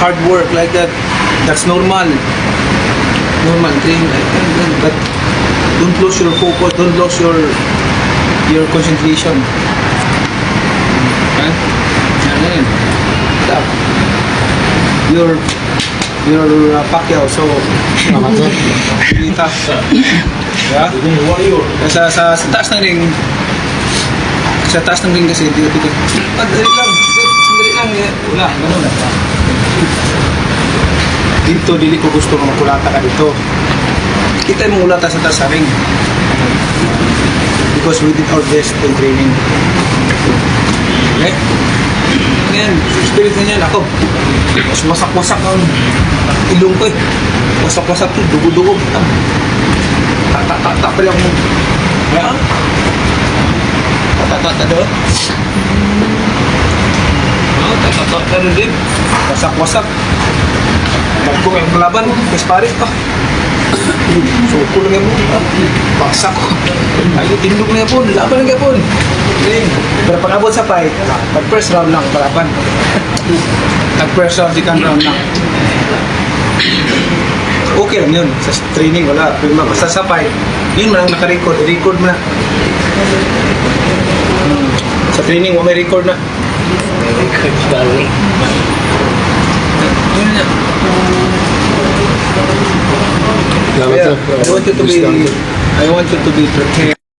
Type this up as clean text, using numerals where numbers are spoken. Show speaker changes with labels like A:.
A: hard work like that. That's normal. Normal training like that. But don't lose your focus. Don't lose your concentration. Okay? Yan. Stop. You're Pacquiao, so really tough. Yeah? Sa taas ng ring, kasi dito. Sandali lang. Wala, ganun na. Dito, dili ko gusto na makulata ka dito. Kita mo ulata sa taas sa ring. Because we did our best in training. Okay? Ngayon, spirit na niyan, ako. Mas wasak-wasak ang ilong ko eh. Wasak-wasak to, dugo-dugo. Tak-tak-tak pala mo. Kaya? Tak-tak-tak doon. Tak-tak-tak doon din. Wasak-wasak. Magkong yung kalaban, Kasparis pa. Suko lang yan po. Baksak ko. Ay, tindog na yan po. Laban lang yan po. Pero pag abot sa fight, pag first round lang, palaban. Pag first round, second round lang. Okay lang yun. Sa training, wala. Pero basta sa fight, yun man ang naka-record. I-record mo na. Sa training, may record na.
B: Record darling.
A: Yun na.
C: Salamat,
A: Yeah,
C: sir.
A: I want you to be prepared.